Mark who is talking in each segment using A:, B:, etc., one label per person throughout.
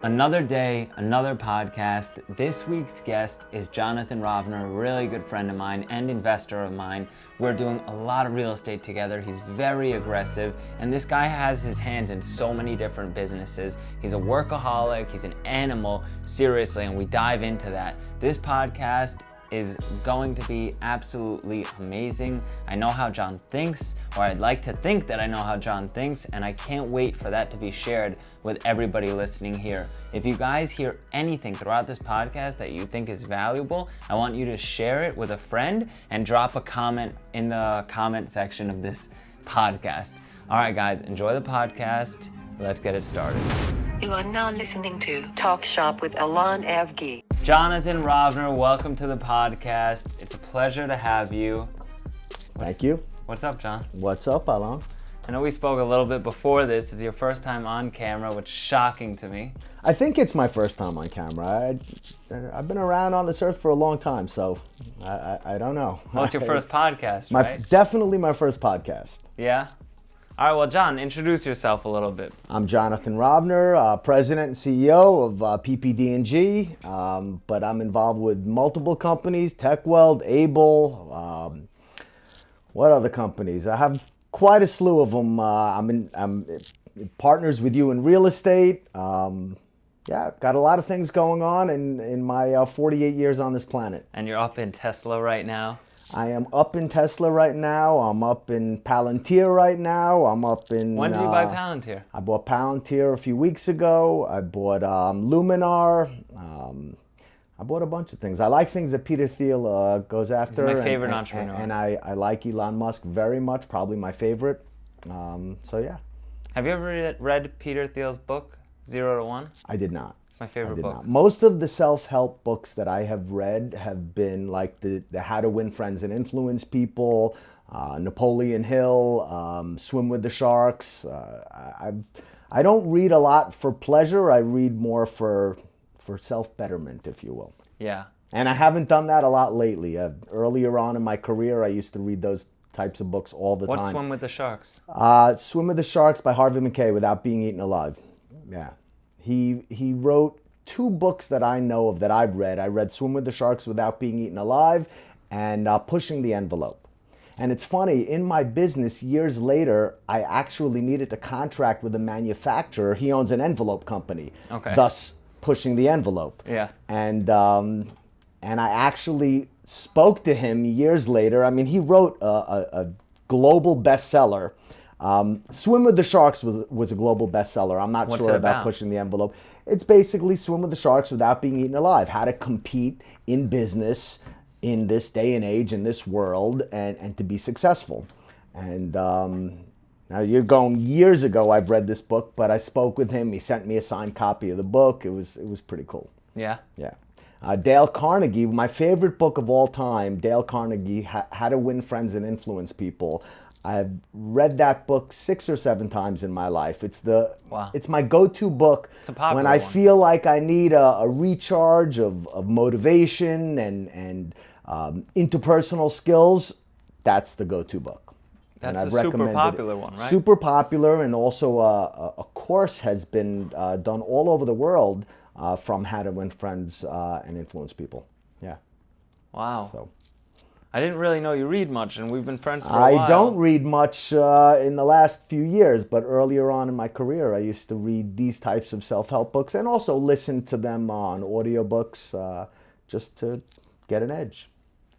A: Another day, another podcast. This week's guest is Jonathan Rovner, a really good friend of mine and investor of mine. We're doing a lot of real estate together. He's very aggressive, and this guy has his hands in so many different businesses. He's a workaholic, he's an animal, seriously, and we dive into that. This podcast is going to be absolutely amazing. I know how John thinks, or I'd like to think that I know how John thinks, and I can't wait for that to be shared with everybody listening here. If you guys hear anything throughout this podcast that you think is valuable, I want you to share it with a friend and drop a comment in the comment section of this podcast. All right, guys, enjoy the podcast. Let's get it started.
B: You are now listening to Talk Shop with Alon Avgi.
A: Jonathan Rovner, welcome to the podcast. It's a pleasure to have you.
C: Thank you.
A: What's up, John?
C: What's up, Alon?
A: I know we spoke a little bit before this. It's your first time on camera, which is shocking to me.
C: I think it's my first time on camera. I've been around on this earth for a long time, so I don't know.
A: Well, it's your first podcast, right?
C: Definitely my first podcast.
A: Yeah? All right, well, John, introduce yourself a little bit.
C: I'm Jonathan Rovner, President and CEO of PPDG, but I'm involved with multiple companies, TechWeld, Able, what other companies? I have quite a slew of them. I'm partners with you in real estate. Yeah, got a lot of things going on in my 48 years on this planet.
A: And you're up in Tesla right now?
C: I am up in Tesla right now. I'm up in Palantir right now. I'm up in...
A: When did you buy Palantir?
C: I bought Palantir a few weeks ago. I bought Luminar. I bought a bunch of things. I like things that Peter Thiel goes after.
A: He's my favorite entrepreneur.
C: And I like Elon Musk very much, probably my favorite. So yeah.
A: Have you ever read Peter Thiel's book, 0 to 1?
C: I did not.
A: My favorite book.
C: Not. Most of the self-help books that I have read have been like the How to Win Friends and Influence People, Napoleon Hill, Swim with the Sharks. I don't read a lot for pleasure. I read more for self-betterment, if you will.
A: Yeah.
C: And I haven't done that a lot lately. Earlier on in my career, I used to read those types of books all the time.
A: What's Swim with the Sharks?
C: Swim with the Sharks by Harvey Mackay, Without Being Eaten Alive. Yeah. He wrote 2 books that I know of that I've read. I read Swim with the Sharks Without Being Eaten Alive and Pushing the Envelope. And it's funny, in my business years later, I actually needed to contract with a manufacturer. He owns an envelope company, thus pushing the envelope.
A: Yeah.
C: And I actually spoke to him years later. I mean, he wrote a global bestseller. Swim with the Sharks was a global bestseller. I'm not sure about Pushing the Envelope. It's basically Swim with the Sharks Without Being Eaten Alive. How to compete in business in this day and age, in this world, and to be successful. And now you're going years ago I've read this book, but I spoke with him. He sent me a signed copy of the book. It was pretty cool.
A: Yeah?
C: Yeah. Dale Carnegie, my favorite book of all time, Dale Carnegie, How to Win Friends and Influence People. I've read that book 6 or 7 times in my life. It's my go-to book when I feel like I need a recharge of motivation and interpersonal skills. That's the go-to book.
A: That's a super popular one, right?
C: Super popular, and also a course has been done all over the world from How to Win Friends and Influence People. Yeah.
A: Wow.
C: So.
A: I didn't really know you read much, and we've been friends for a while.
C: I don't read much in the last few years, but earlier on in my career, I used to read these types of self-help books and also listen to them on audiobooks just to get an edge.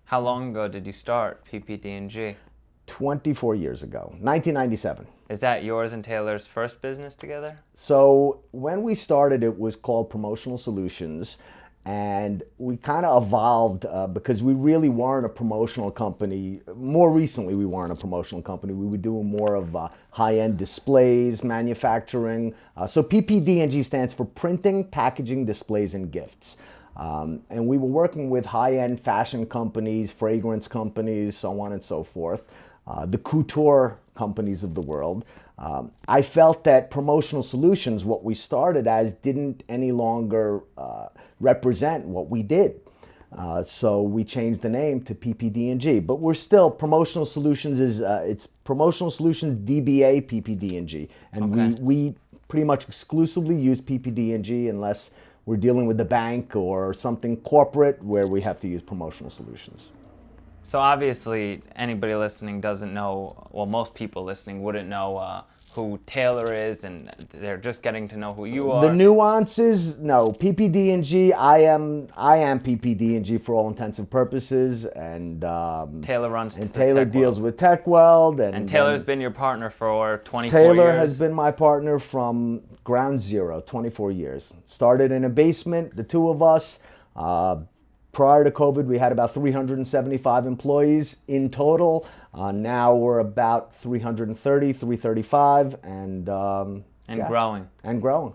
A: How long ago did you start PPDG?
C: 24 years ago, 1997.
A: Is that yours and Taylor's first business together?
C: So when we started, it was called Promotional Solutions. And we kind of evolved because we really weren't a promotional company. More recently, we weren't a promotional company. We were doing more of high-end displays, manufacturing. So PPD&G stands for Printing, Packaging, Displays, and Gifts. And we were working with high-end fashion companies, fragrance companies, so on and so forth, the couture companies of the world. I felt that Promotional Solutions, what we started as, didn't any longer represent what we did. So we changed the name to PPD&G, but we're still Promotional Solutions. It's Promotional Solutions DBA PPD&G, and we pretty much exclusively use PPDG unless we're dealing with the bank or something corporate where we have to use promotional solutions.
A: So obviously, anybody listening doesn't know, well, most people listening wouldn't know who Taylor is, and they're just getting to know who you are.
C: The nuances, no. PPD&G, I am PPD&G for all intensive purposes, and
A: Taylor runs
C: and
A: the
C: Taylor
A: Tech
C: deals
A: World.
C: with TechWeld,
A: And Taylor's been your partner for 24
C: Taylor
A: years.
C: has been my partner from ground zero, 24 years. Started in a basement, the two of us. Prior to COVID, we had about 375 employees in total. Now we're about 330, 335, and
A: growing.
C: And growing.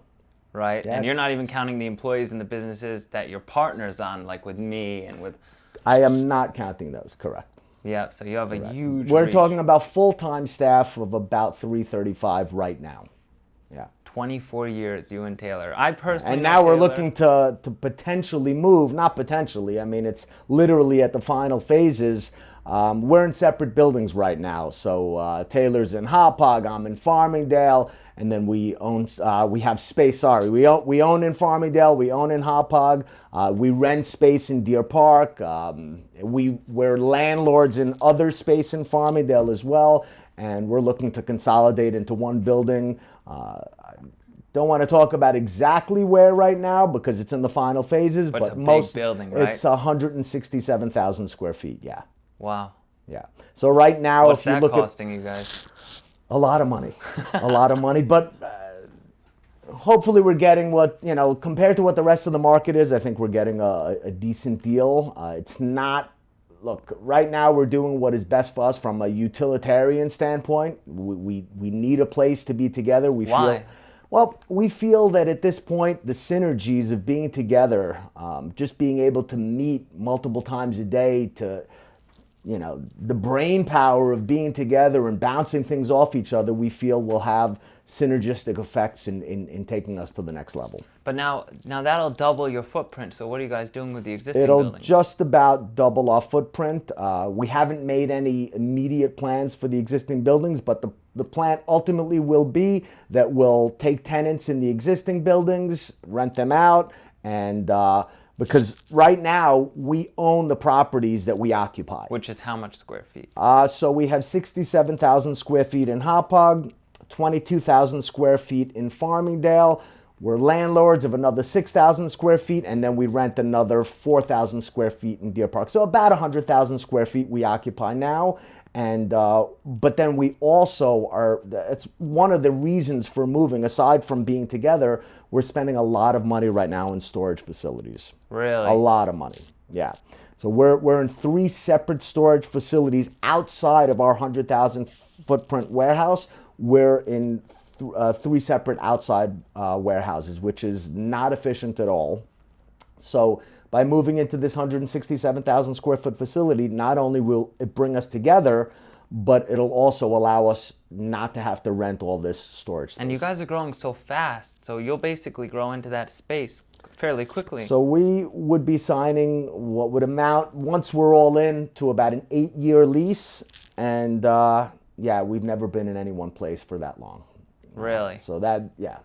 A: Right?
C: Yeah.
A: And you're not even counting the employees and the businesses that you're partners on, like with me and with...
C: I am not counting those, correct.
A: Yeah, so you have a huge
C: We're
A: reach.
C: talking about full-time staff of about 335 right now. Yeah.
A: 24 years, you and Taylor. I personally
C: And
A: know
C: now we're
A: Taylor.
C: looking to potentially move, not potentially, I mean, it's literally at the final phases. We're in separate buildings right now. So Taylor's in Hauppauge, I'm in Farmingdale, and then we have space, we own in Farmingdale, we own in Hauppauge, we rent space in Deer Park, we're landlords in other space in Farmingdale as well, and we're looking to consolidate into one building. Don't want to talk about exactly where right now because it's in the final phases.
A: But it's a big building, right?
C: It's 167,000 square feet, yeah.
A: Wow.
C: Yeah. So right now,
A: What's
C: if you
A: that
C: look
A: costing you guys?
C: a lot of money, a lot of money, but hopefully we're getting what, compared to what the rest of the market is, I think we're getting a decent deal. It's not, look, right now we're doing what is best for us from a utilitarian standpoint. We need a place to be together.
A: Why?
C: We feel that at this point, the synergies of being together, just being able to meet multiple times a day, to, the brain power of being together and bouncing things off each other, we feel will have synergistic effects in taking us to the next level.
A: But now that'll double your footprint. So what are you guys doing with the existing
C: It'll
A: buildings?
C: just about double our footprint. We haven't made any immediate plans for the existing buildings, but the plan ultimately will be that we'll take tenants in the existing buildings, rent them out, and because right now we own the properties that we occupy.
A: Which is how much square feet?
C: So we have 67,000 square feet in Hauppauge, 22,000 square feet in Farmingdale. We're landlords of another 6,000 square feet, and then we rent another 4,000 square feet in Deer Park. So about 100,000 square feet we occupy now. And but then we also it's one of the reasons for moving, aside from being together, we're spending a lot of money right now in storage facilities.
A: Really?
C: A lot of money, yeah. So we're in 3 separate storage facilities outside of our 100,000 footprint warehouse. We're in 3 separate outside warehouses, which is not efficient at all. So by moving into this 167,000 square foot facility, not only will it bring us together, but it'll also allow us not to have to rent all this storage space.
A: And you guys are growing so fast, so you'll basically grow into that space fairly quickly.
C: So we would be signing what would amount, once we're all in, to about an 8-year lease. And yeah, we've never been in any one place for that long.
A: Really?
C: So that, yeah.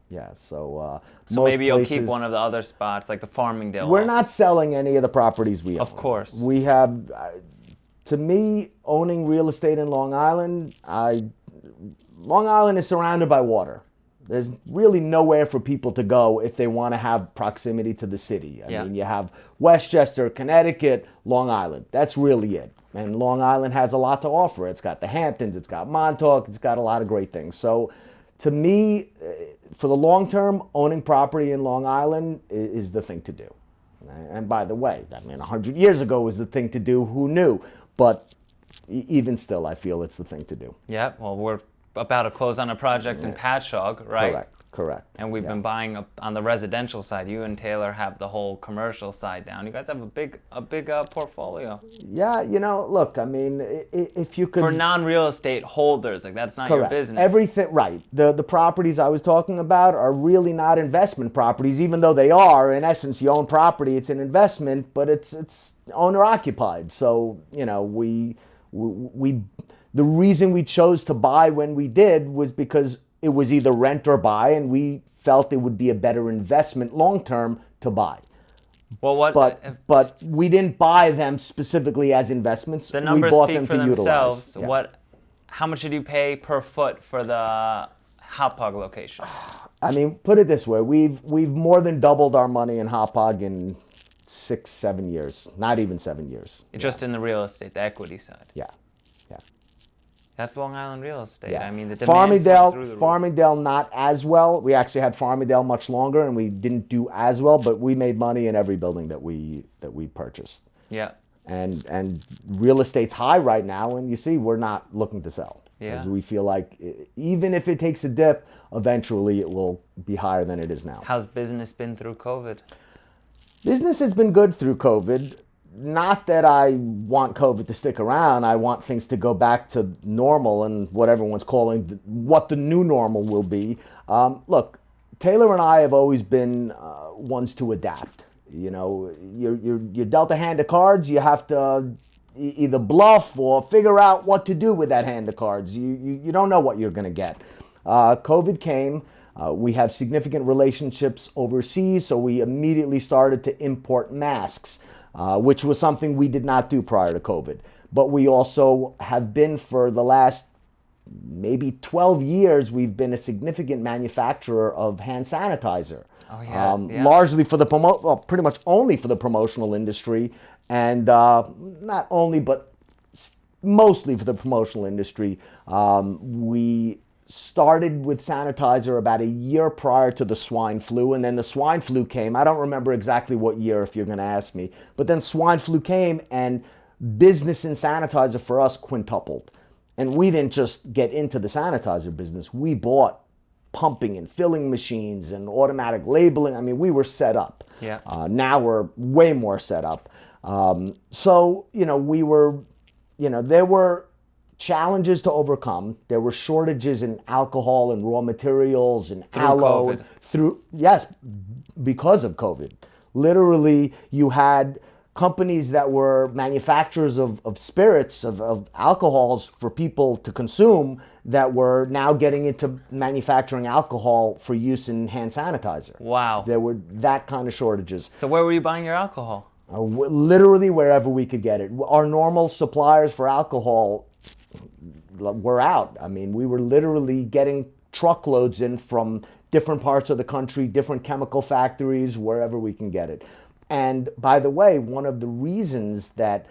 C: Yeah, so
A: So
C: most
A: maybe you'll keep
C: places-
A: one of the other spots, like the Farmingdale.
C: We're
A: office.
C: not selling any of the properties we own.
A: Of course.
C: We have, to me, owning real estate in Long Island, Long Island is surrounded by water. There's really nowhere for people to go if they want to have proximity to the city. I mean, you have Westchester, Connecticut, Long Island. That's really it. And Long Island has a lot to offer. It's got the Hamptons, it's got Montauk, it's got a lot of great things. So to me, for the long term, owning property in Long Island is the thing to do. And by the way, I mean, 100 years ago was the thing to do. Who knew? But even still, I feel it's the thing to do.
A: Yeah, well, we're about to close on a project in Patchogue, right?
C: Correct.
A: And we've been buying up on the residential side. You and Taylor have the whole commercial side down. You guys have a big portfolio.
C: Yeah, look, I mean, if you could...
A: For non-real estate holders, like that's not your business.
C: Everything, right. The properties I was talking about are really not investment properties, even though they are. In essence, you own property, it's an investment, but it's owner-occupied. So, the reason we chose to buy when we did was because it was either rent or buy, and we felt it would be a better investment long term to buy.
A: Well, what?
C: But we didn't buy them specifically as investments.
A: The numbers
C: we bought
A: speak
C: them
A: for
C: to
A: themselves.
C: utilize. Yeah.
A: How much did you pay per foot for the Hauppauge location?
C: I mean, put it this way: we've more than doubled our money in Hauppauge in 6-7 years. Not even 7 years.
A: Just in the real estate, the equity side.
C: Yeah, yeah.
A: That's Long Island real estate.
C: Yeah.
A: I mean, the demand's through the roof.
C: Farmingdale, not as well. We actually had Farmingdale much longer, and we didn't do as well. But we made money in every building that we purchased.
A: Yeah.
C: And real estate's high right now, and you see, we're not looking to sell.
A: Yeah.
C: Because we feel like even if it takes a dip, eventually it will be higher than it is now.
A: How's business been through COVID?
C: Business has been good through COVID. Not that I want COVID to stick around. I want things to go back to normal and what everyone's calling what the new normal will be. Look, Taylor and I have always been ones to adapt. You know, you're dealt a hand of cards. You have to either bluff or figure out what to do with that hand of cards. You don't know what you're going to get. COVID came. We have significant relationships overseas, so we immediately started to import masks, which was something we did not do prior to COVID. But we also have been, for the last maybe 12 years, we've been a significant manufacturer of hand sanitizer.
A: Oh, yeah.
C: Largely for the pretty much only for the promotional industry, and not only, but mostly for the promotional industry. We started with sanitizer about a year prior to the swine flu, and then the swine flu came. I don't remember exactly what year, if you're going to ask me, but then swine flu came, and business in sanitizer for us quintupled. And we didn't just get into the sanitizer business. We bought pumping and filling machines and automatic labeling. I mean, we were set up.
A: Yeah.
C: Now we're way more set up. So, there were challenges to overcome. There were shortages in alcohol and raw materials and aloe. Because of COVID. Literally, you had companies that were manufacturers of spirits, of alcohols for people to consume, that were now getting into manufacturing alcohol for use in hand sanitizer.
A: Wow.
C: There were that kind of shortages.
A: So where were you buying your alcohol?
C: Literally wherever we could get it. Our normal suppliers for alcohol were out. I mean, we were literally getting truckloads in from different parts of the country, different chemical factories, wherever we can get it. And by the way, one of the reasons that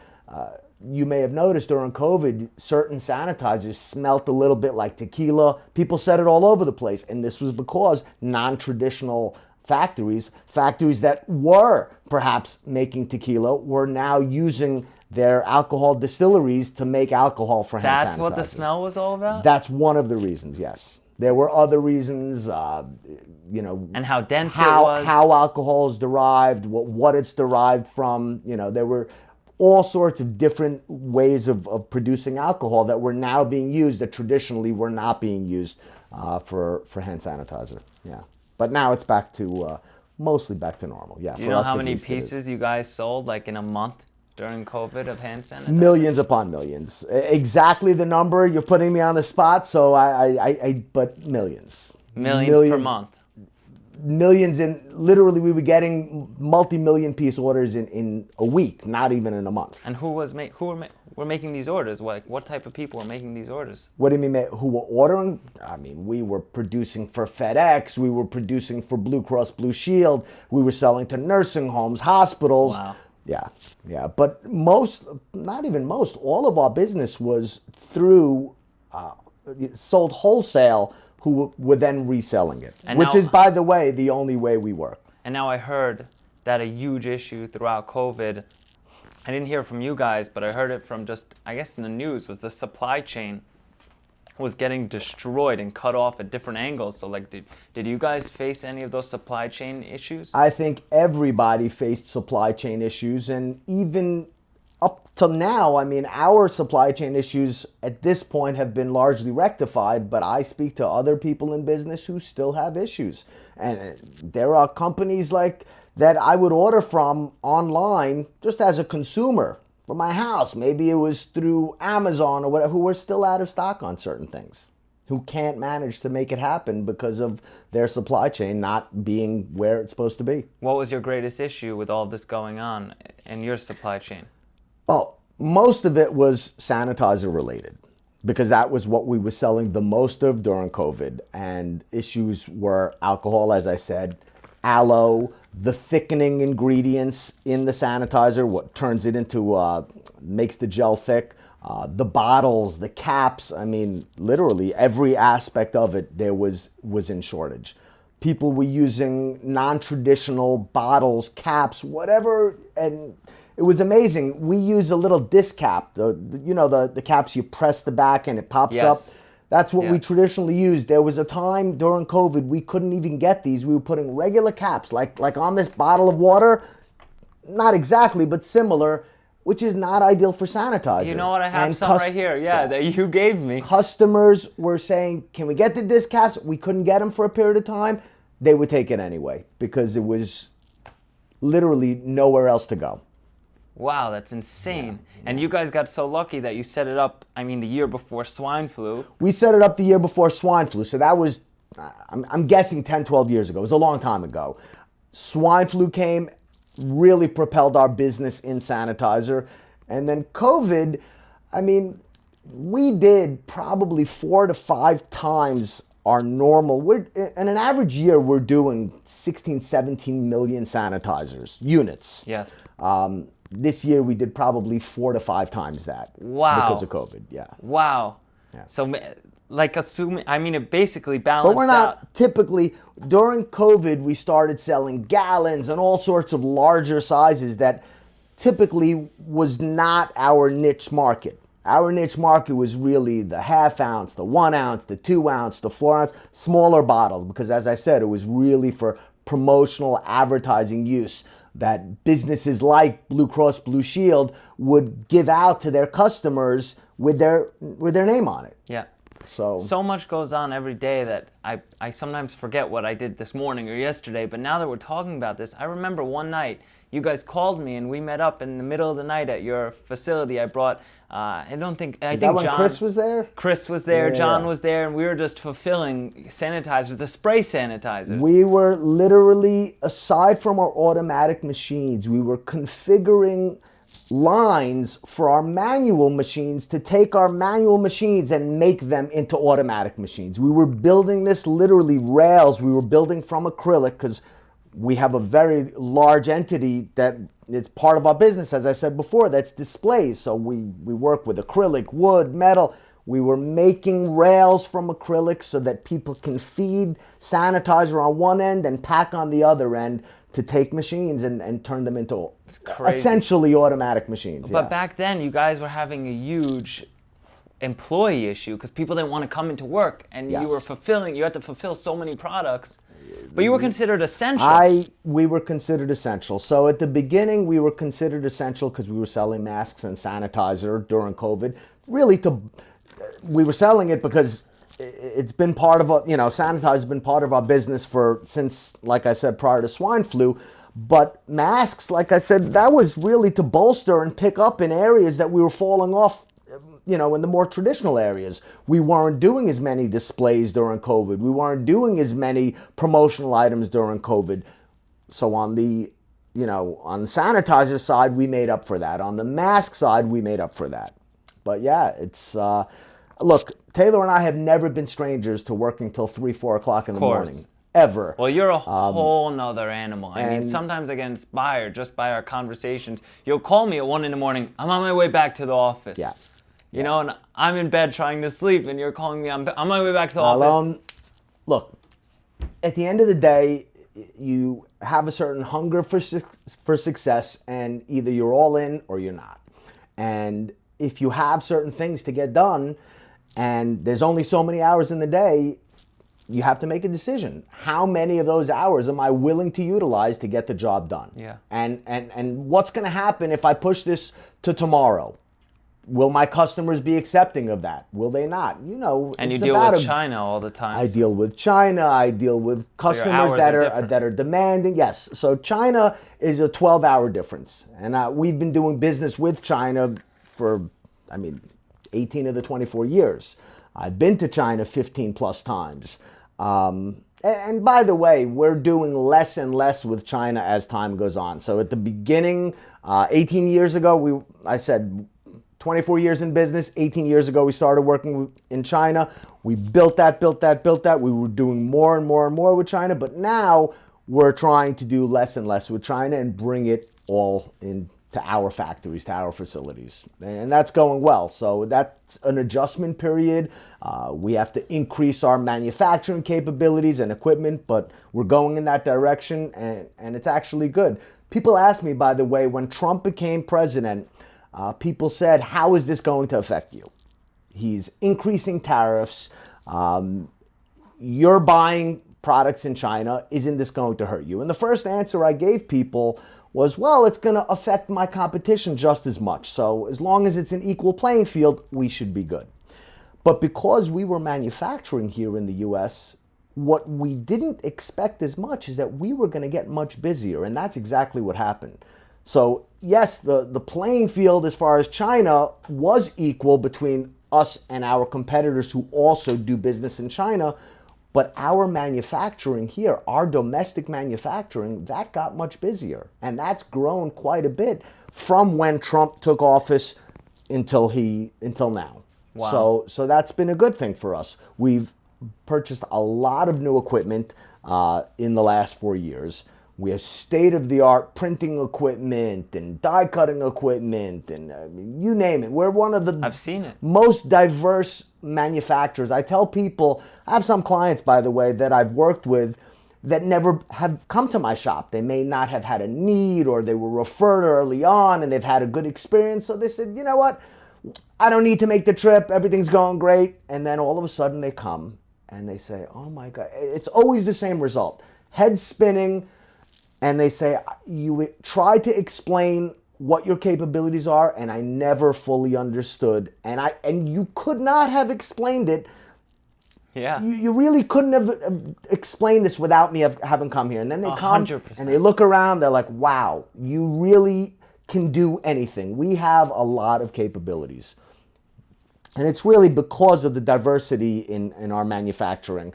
C: you may have noticed during COVID, certain sanitizers smelt a little bit like tequila. People said it all over the place. And this was because non-traditional factories that were perhaps making tequila, were now using their alcohol distilleries to make alcohol for hand sanitizer.
A: That's what the smell was all about?
C: That's one of the reasons, yes. There were other reasons, and
A: how dense it was.
C: How alcohol is derived, what it's derived from. There were all sorts of different ways of producing alcohol that were now being used that traditionally were not being used for hand sanitizer. Yeah, but now it's back to mostly back to normal. Yeah.
A: Do you know how many pieces you guys sold, like in a month during COVID, of hand sanitizer?
C: Millions upon millions. Exactly the number, you're putting me on the spot, so but millions.
A: Millions per month.
C: Millions, literally we were getting multi-million piece orders in a week, not even in a month.
A: And who were making these orders? What type of people were making these orders?
C: What do you mean, who were ordering? I mean, we were producing for FedEx, we were producing for Blue Cross Blue Shield, we were selling to nursing homes, hospitals.
A: Wow.
C: Yeah. But all of our business was through, sold wholesale, who were then reselling it, which is, by the way, the only way we work.
A: And now I heard that a huge issue throughout COVID, I didn't hear it from you guys, but I heard it from just, I guess in the news, was the supply chain was getting destroyed and cut off at different angles. So did you guys face any of those supply chain issues?
C: I think everybody faced supply chain issues, and even up till now, I mean, our supply chain issues at this point have been largely rectified, but I speak to other people in business who still have issues. And there are companies like that I would order from online just as a consumer for my house. Maybe it was through Amazon or whatever, who were still out of stock on certain things. who can't manage to make it happen because of their supply chain not being where it's supposed to be.
A: What was your greatest issue with all this going on in your supply chain?
C: Well, most of it was sanitizer related because that was what we were selling the most of during COVID. And issues were alcohol, as I said, aloe, the thickening ingredients in the sanitizer, what turns it into, makes the gel thick, the bottles, the caps. I mean, literally every aspect of it there was in shortage. People were using non-traditional bottles, caps, whatever, and it was amazing. We use a little disc cap, the caps you press the back and it pops up. That's what we traditionally used. There was a time during COVID we couldn't even get these. We were putting regular caps, like on this bottle of water, not exactly, but similar, which is not ideal for sanitizer.
A: You know what? I have some right here. Yeah, that you gave me.
C: Customers were saying, can we get the disc caps? We couldn't get them for a period of time. They would take it anyway because it was literally nowhere else to go.
A: Wow, that's insane. And you guys got so lucky that you set it up, the year before swine flu.
C: We set it up the year before swine flu. So that was, I'm guessing 10, 12 years ago. It was a long time ago. Swine flu came, really propelled our business in sanitizer. And then COVID, we did probably 4 to 5 times our normal. In an average year, we're doing 16, 17 million sanitizers, units.
A: Yes.
C: This year, we did probably 4 to 5 times that.
A: Wow.
C: Because of COVID, yeah.
A: Wow.
C: Yeah.
A: So, it basically balanced out.
C: But we're not typically, during COVID, we started selling gallons and all sorts of larger sizes that typically was not our niche market. Our niche market was really the half ounce, the 1 ounce, the 2 ounce, the 4 ounce, smaller bottles, because as I said, it was really for promotional advertising use that businesses like Blue Cross Blue Shield would give out to their customers with their name on it.
A: Yeah.
C: So
A: much goes on every day that I sometimes forget what I did this morning or yesterday, but now that we're talking about this, I remember one night you guys called me and we met up in the middle of the night at your facility. I brought, I think John...
C: Chris was there?
A: Chris was there,
C: Yeah.
A: John was there, and we were just fulfilling sanitizers, the spray sanitizers.
C: We were literally, aside from our automatic machines, we were configuring lines for our manual machines to take our manual machines and make them into automatic machines. We were building this literally rails. We were building from acrylic because we have a very large entity that it's part of our business, as I said before, that's displays. So we work with acrylic, wood, metal. We were making rails from acrylic so that people can feed sanitizer on one end and pack on the other end to take machines and turn them into essentially automatic machines.
A: But back then, you guys were having a huge employee issue because people didn't want to come into work, and you had to fulfill so many products. But you were considered essential.
C: We were considered essential. So at the beginning, we were considered essential because we were selling masks and sanitizer during COVID. Really, we were selling it because it's been part of sanitizer has been part of our business since, like I said, prior to swine flu. But masks, like I said, that was really to bolster and pick up in areas that we were falling off, in the more traditional areas. We weren't doing as many displays during COVID. We weren't doing as many promotional items during COVID. So on the sanitizer side, we made up for that. On the mask side, we made up for that. But yeah, it's... Look, Taylor and I have never been strangers to working till 3, 4 o'clock in the morning. Ever.
A: Well, you're a whole nother animal. Sometimes I get inspired just by our conversations. You'll call me at 1 in the morning. I'm on my way back to the office.
C: Yeah.
A: And I'm in bed trying to sleep, and you're calling me. I'm on my way back to the office.
C: Look, at the end of the day, you have a certain hunger for success, and either you're all in or you're not. And if you have certain things to get done, and there's only so many hours in the day, you have to make a decision. How many of those hours am I willing to utilize to get the job done?
A: Yeah.
C: And what's going to happen if I push this to tomorrow? Will my customers be accepting of that? Will they not?
A: And you deal with China all the time.
C: I deal with China. I deal with customers that are demanding. Yes. So China is a 12-hour difference, and we've been doing business with China for 18 of the 24 years. I've been to China 15 plus times. And by the way, we're doing less and less with China as time goes on. So at the beginning, 18 years ago, I said 24 years in business, 18 years ago, we started working in China. We built that. We were doing more and more and more with China, but now we're trying to do less and less with China and bring it all into our factories, to our facilities. And that's going well. So that's an adjustment period. We have to increase our manufacturing capabilities and equipment, but we're going in that direction, and it's actually good. People ask me, by the way, when Trump became president, people said, how is this going to affect you? He's increasing tariffs. You're buying products in China. Isn't this going to hurt you? And the first answer I gave people was, well, it's going to affect my competition just as much. So as long as it's an equal playing field, we should be good. But because we were manufacturing here in the US, what we didn't expect as much is that we were going to get much busier. And that's exactly what happened. So yes, the playing field as far as China was equal between us and our competitors who also do business in China. But our manufacturing here, our domestic manufacturing, that got much busier. And that's grown quite a bit from when Trump took office until now.
A: Wow.
C: So that's been a good thing for us. We've purchased a lot of new equipment in the last 4 years. We have state-of-the-art printing equipment and die-cutting equipment and you name it. We're one of the
A: I've seen it.
C: most diverse manufacturers. I tell people, I have some clients, by the way, that I've worked with that never have come to my shop. They may not have had a need, or they were referred early on and they've had a good experience. So they said, you know what? I don't need to make the trip. Everything's going great. And then all of a sudden they come and they say, oh my God. It's always the same result. Head spinning. And they say, you try to explain what your capabilities are, and I never fully understood. And you could not have explained it.
A: Yeah.
C: You really couldn't have explained this without me having come here. And then they come
A: 100%.
C: and they look around. They're like, wow, you really can do anything. We have a lot of capabilities. And it's really because of the diversity in our manufacturing.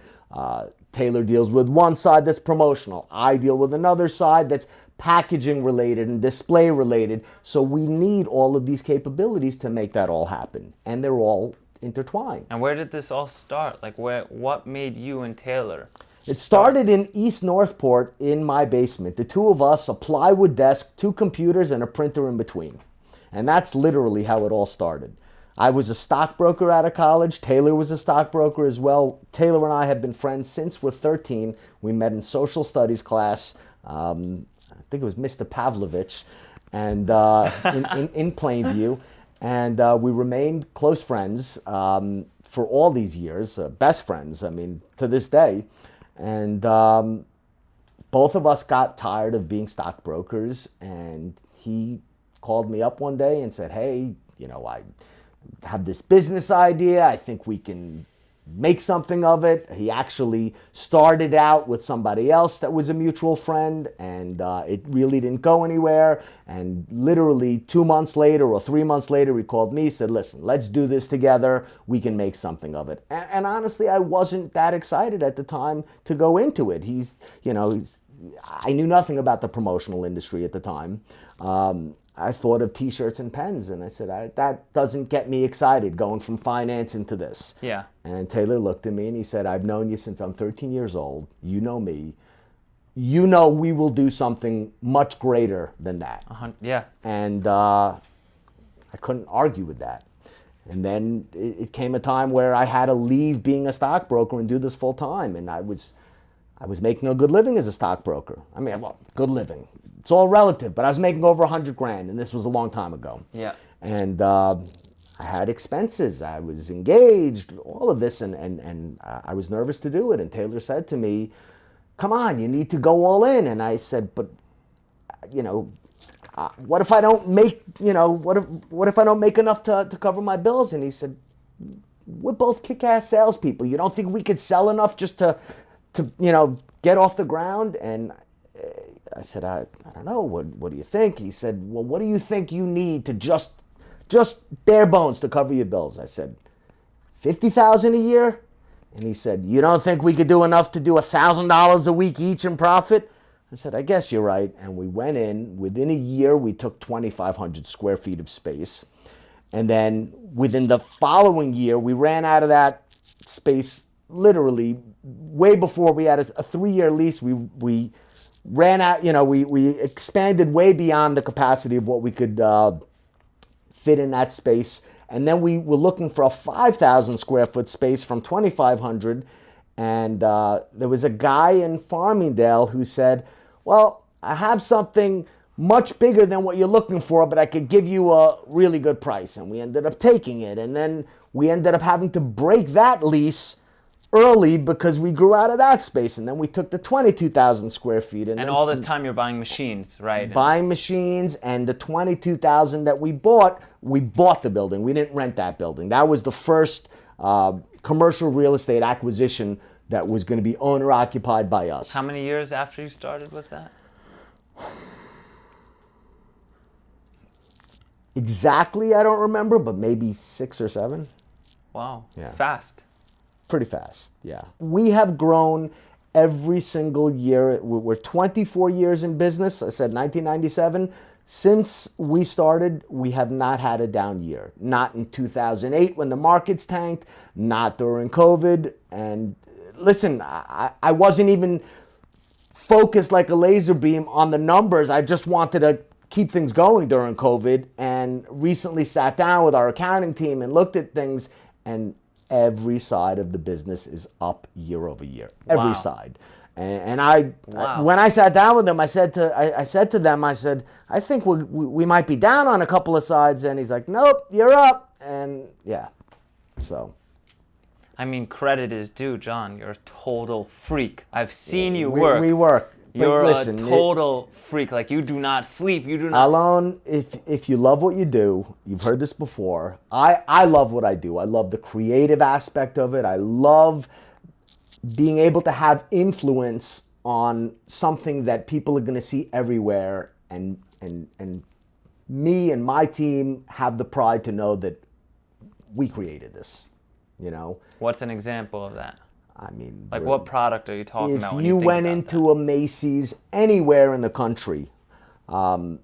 C: Taylor deals with one side that's promotional. I deal with another side that's packaging related and display related. So we need all of these capabilities to make that all happen. And they're all intertwined.
A: And where did this all start? Like, what made you and Taylor?
C: It started in East Northport in my basement. The two of us, a plywood desk, 2 computers, and a printer in between. And that's literally how it all started. I was a stockbroker out of college. Taylor was a stockbroker as well. Taylor and I have been friends since we're 13. We met in social studies class. I think it was Mr. Pavlovich, and in Plainview. And we remained close friends for all these years, best friends, I mean, to this day. And both of us got tired of being stockbrokers. And he called me up one day and said, hey, I have this business idea. I think we can make something of it. He actually started out with somebody else that was a mutual friend, and it really didn't go anywhere. And literally 2 months later or 3 months later, he called me, said, listen, let's do this together. We can make something of it. And honestly, I wasn't that excited at the time to go into it. I knew nothing about the promotional industry at the time. I thought of t-shirts and pens, and I said, that doesn't get me excited going from finance into this.
A: Yeah.
C: And Taylor looked at me and he said, I've known you since I'm 13 years old. You know me. You know we will do something much greater than that.
A: Yeah.
C: And I couldn't argue with that. And then it came a time where I had to leave being a stockbroker and do this full time. And I was making a good living as a stockbroker. I mean, well, good living. It's all relative, but I was making over $100,000, and this was a long time ago.
A: Yeah.
C: And I had expenses. I was engaged, all of this, and I was nervous to do it. And Taylor said to me, come on, you need to go all in. And I said, but, what if I don't make, what if I don't make enough to cover my bills? And he said, we're both kick-ass salespeople. You don't think we could sell enough just to get off the ground? And I said, I don't know. What do you think? He said, well, what do you think you need to just bare bones to cover your bills? I said, $50,000 a year? And he said, you don't think we could do enough to do $1,000 a week each in profit? I said, I guess you're right. And we went in. Within a year, we took 2,500 square feet of space. And then within the following year, we ran out of that space literally way before we had a 3-year lease. We ran out, we expanded way beyond the capacity of what we could fit in that space. And then we were looking for a 5,000 square foot space from 2,500. And there was a guy in Farmingdale who said, well, I have something much bigger than what you're looking for, but I could give you a really good price. And we ended up taking it. And then we ended up having to break that lease early because we grew out of that space. And then we took the 22,000 square feet.
A: And all this time you're buying machines, right?
C: Buying machines, and the 22,000 that we bought the building. We didn't rent that building. That was the first commercial real estate acquisition that was going to be owner occupied by us.
A: How many years after you started was that?
C: Exactly, I don't remember, but maybe 6 or 7.
A: Wow.
C: Yeah.
A: Fast.
C: Pretty fast, yeah. We have grown every single year. We're 24 years in business. I said 1997. Since we started, we have not had a down year. Not in 2008 when the markets tanked, not during COVID. And listen, I wasn't even focused like a laser beam on the numbers. I just wanted to keep things going during COVID, and recently sat down with our accounting team and looked at things, and every side of the business is up year over year. Every side. And when I sat down with them, I said to them, I think we might be down on a couple of sides. And he's like, nope, you're up. And yeah, so.
A: I mean, credit is due, John. You're a total freak. I've seen you work.
C: We work.
A: You're a total freak. Like, you do not sleep. You do not.
C: Alon, if you love what you do, you've heard this before. I love what I do. I love the creative aspect of it. I love being able to have influence on something that people are going to see everywhere. And me and my team have the pride to know that we created this,
A: What's an example of that?
C: I mean,
A: like, what product are you talking about?
C: If you went into a Macy's anywhere in the country, Calvin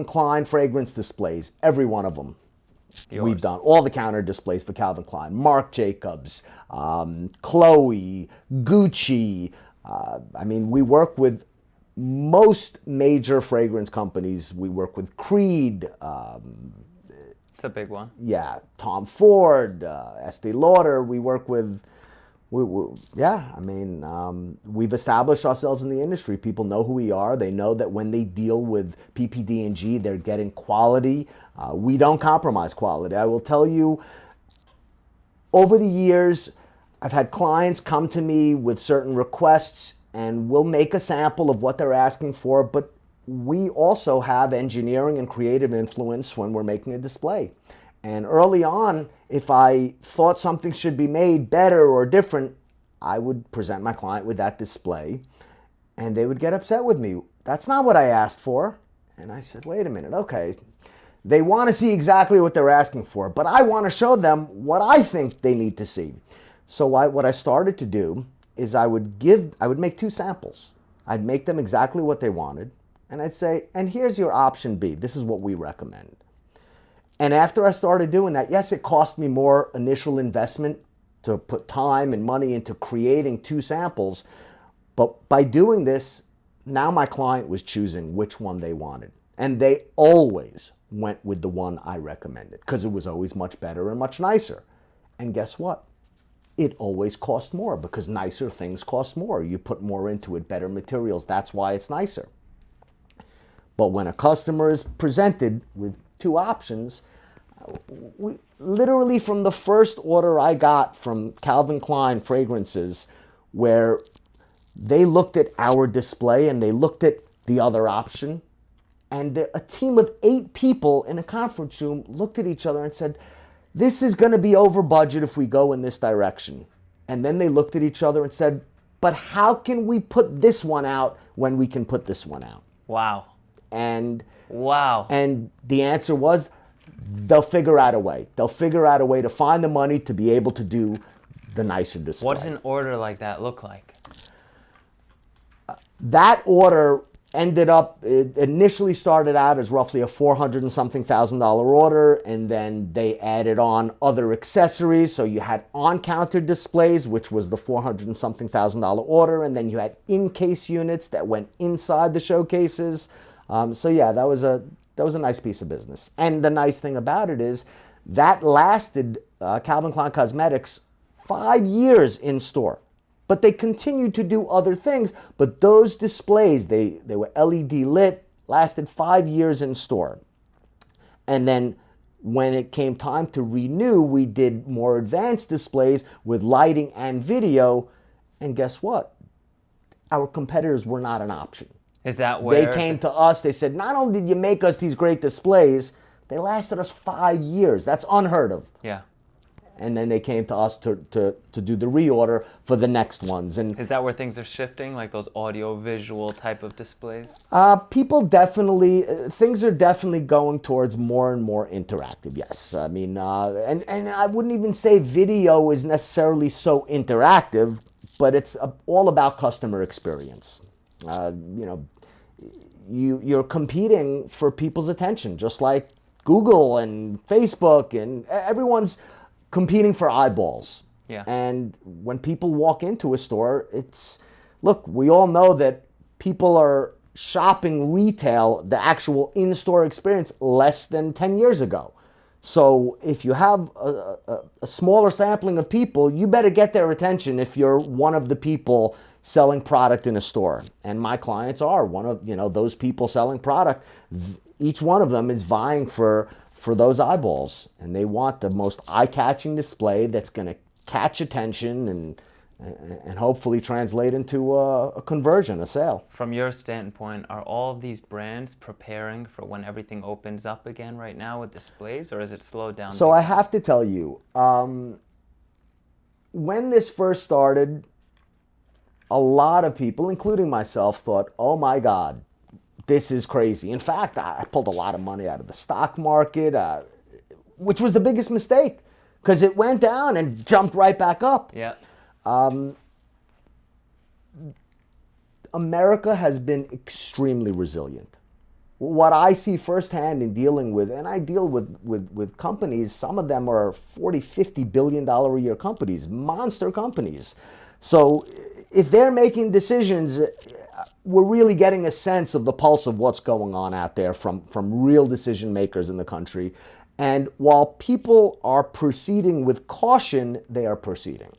C: Klein fragrance displays, every one of them.
A: Yours.
C: We've done all the counter displays for Calvin Klein, Marc Jacobs, Chloe, Gucci. I mean, we work with most major fragrance companies. We work with Creed.
A: It's a big one.
C: Yeah, Tom Ford, Estee Lauder. We work with. We've established ourselves in the industry. People know who we are. They know that when they deal with PPDG, they're getting quality. We don't compromise quality. I will tell you, over the years, I've had clients come to me with certain requests, and we'll make a sample of what they're asking for, but we also have engineering and creative influence when we're making a display. And early on, if I thought something should be made better or different, I would present my client with that display, and they would get upset with me. That's not what I asked for. And I said, wait a minute, okay. They want to see exactly what they're asking for, but I want to show them what I think they need to see. So what I started to do is I would make 2 samples. I'd make them exactly what they wanted, and I'd say, and here's your option B. This is what we recommend. And after I started doing that, yes, it cost me more initial investment to put time and money into creating 2 samples. But by doing this, now my client was choosing which one they wanted. And they always went with the one I recommended because it was always much better and much nicer. And guess what? It always cost more because nicer things cost more. You put more into it, better materials. That's why it's nicer. But when a customer is presented with 2 options, we literally from the first order I got from Calvin Klein fragrances, where they looked at our display and they looked at the other option, and a team of 8 people in a conference room looked at each other and said, this is going to be over budget if we go in this direction. And then they looked at each other and said, but how can we put this one out when we can put this one out?
A: Wow.
C: And
A: wow.
C: And the answer was, they'll figure out a way. They'll figure out a way to find the money to be able to do the nicer display.
A: What does an order like that look like?
C: That order ended up, it initially started out as roughly a $400 and something thousand order, and then they added on other accessories. So you had on-counter displays, which was the $400 and something thousand order, and then you had in-case units that went inside the showcases. So yeah, that was a nice piece of business. And the nice thing about it is that lasted Calvin Klein Cosmetics 5 years in store. But they continued to do other things. But those displays, they were LED lit, lasted 5 years in store. And then when it came time to renew, we did more advanced displays with lighting and video. And guess what? Our competitors were not an option.
A: Is that where
C: they came to us? They said, not only did you make us these great displays, they lasted us 5 years. That's unheard of.
A: Yeah.
C: And then they came to us to do the reorder for the next ones. And
A: is that where things are shifting, like those audio-visual type of displays?
C: People definitely, things are definitely going towards more and more interactive, yes. I mean, and I wouldn't even say video is necessarily so interactive, but it's all about customer experience. You're competing for people's attention, just like Google and Facebook, and everyone's competing for eyeballs.
A: Yeah.
C: And when people walk into a store, look, we all know that people are shopping retail, the actual in-store experience, less than 10 years ago. So if you have a smaller sampling of people, you better get their attention if you're one of the people selling product in a store. And my clients are one of those people selling product. Each one of them is vying for those eyeballs, and they want the most eye-catching display that's going to catch attention and hopefully translate into a conversion, a sale.
A: From your standpoint, are all of these brands preparing for when everything opens up again right now with displays, or is it slowed down?
C: So I have to tell you, when this first started, a lot of people, including myself, thought, oh my God, this is crazy. In fact, I pulled a lot of money out of the stock market, which was the biggest mistake, because it went down and jumped right back up.
A: Yeah.
C: America has been extremely resilient. What I see firsthand in dealing with, and I deal with companies, some of them are $40-50 billion a year companies, monster companies. So if they're making decisions, we're really getting a sense of the pulse of what's going on out there from real decision makers in the country. And while people are proceeding with caution, they are proceeding.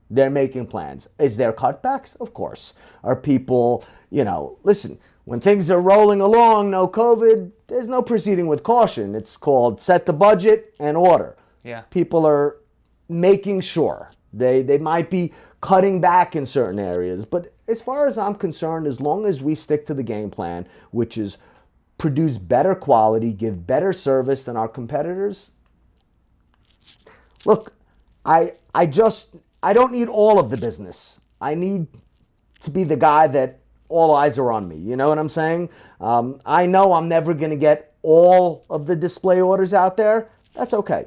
C: They're making plans. Is there cutbacks? Of course. Are people, listen, when things are rolling along, no COVID, there's no proceeding with caution. It's called set the budget and order.
A: Yeah.
C: People are making sure. They might be cutting back in certain areas, but as far as I'm concerned, as long as we stick to the game plan, which is produce better quality, give better service than our competitors. Look, I don't need all of the business. I need to be the guy that all eyes are on me. You know what I'm saying? I know I'm never going to get all of the display orders out there. That's okay.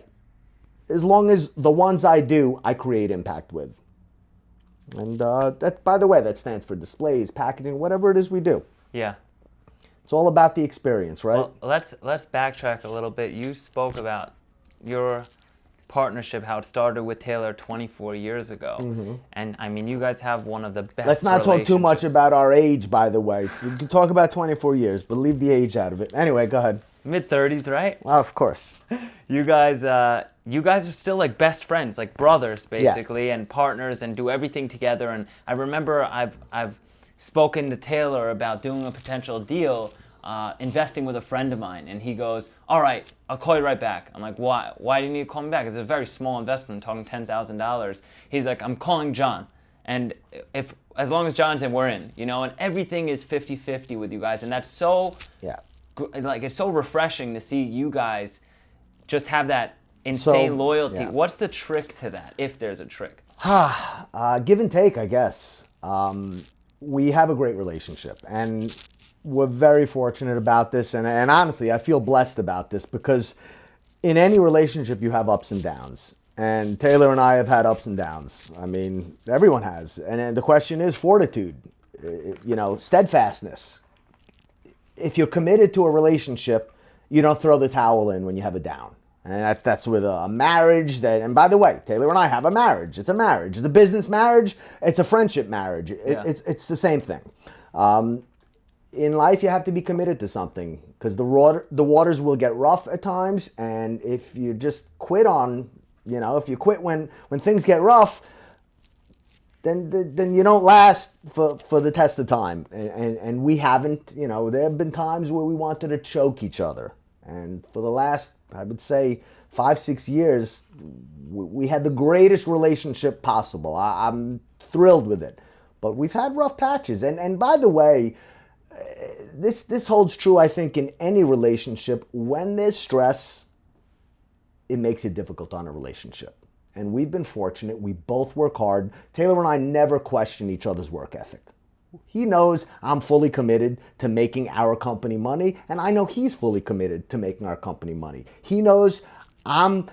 C: As long as the ones I do, I create impact with. And that, by the way, that stands for displays, packaging, whatever it is we do.
A: Yeah.
C: It's all about the experience, right?
A: Well, let's backtrack a little bit. You spoke about your partnership, how it started with Taylor 24 years ago. Mm-hmm. And I mean, you guys have one of the best
C: Let's not talk too much about our age, by the way. We can talk about 24 years, but leave the age out of it. Anyway, go ahead.
A: Mid-30s, right?
C: Well, of course.
A: You guys are still like best friends, like brothers, basically, and partners, and do everything together. And I remember I've spoken to Taylor about doing a potential deal, investing with a friend of mine, and he goes, "All right, I'll call you right back." I'm like, "Why? Why do you need to call me back? It's a very small investment. I'm talking $10,000." He's like, "I'm calling John, and as long as John's in, we're in, and everything is 50-50 with you guys, and that's so it's so refreshing to see you guys just have that insane loyalty. Yeah. What's the trick to that, if there's a trick?
C: Give and take, I guess. We have a great relationship, and we're very fortunate about this. And honestly, I feel blessed about this because in any relationship, you have ups and downs. And Taylor and I have had ups and downs. I mean, everyone has. And the question is fortitude, steadfastness. If you're committed to a relationship, you don't throw the towel in when you have a down. And that's with a marriage and by the way, Taylor and I have a marriage. It's a marriage. It's a business marriage. It's a friendship marriage. It's the same thing. In life, you have to be committed to something because the waters will get rough at times. And if you just quit if you quit when things get rough, then you don't last for the test of time. And we haven't, there have been times where we wanted to choke each other. And for the last, I would say, 5-6 years, we had the greatest relationship possible. I'm thrilled with it. But we've had rough patches. And by the way, this holds true, I think, in any relationship. When there's stress, it makes it difficult on a relationship. And we've been fortunate. We both work hard. Taylor and I never question each other's work ethic. He knows I'm fully committed to making our company money, and I know he's fully committed to making our company money. He knows I'm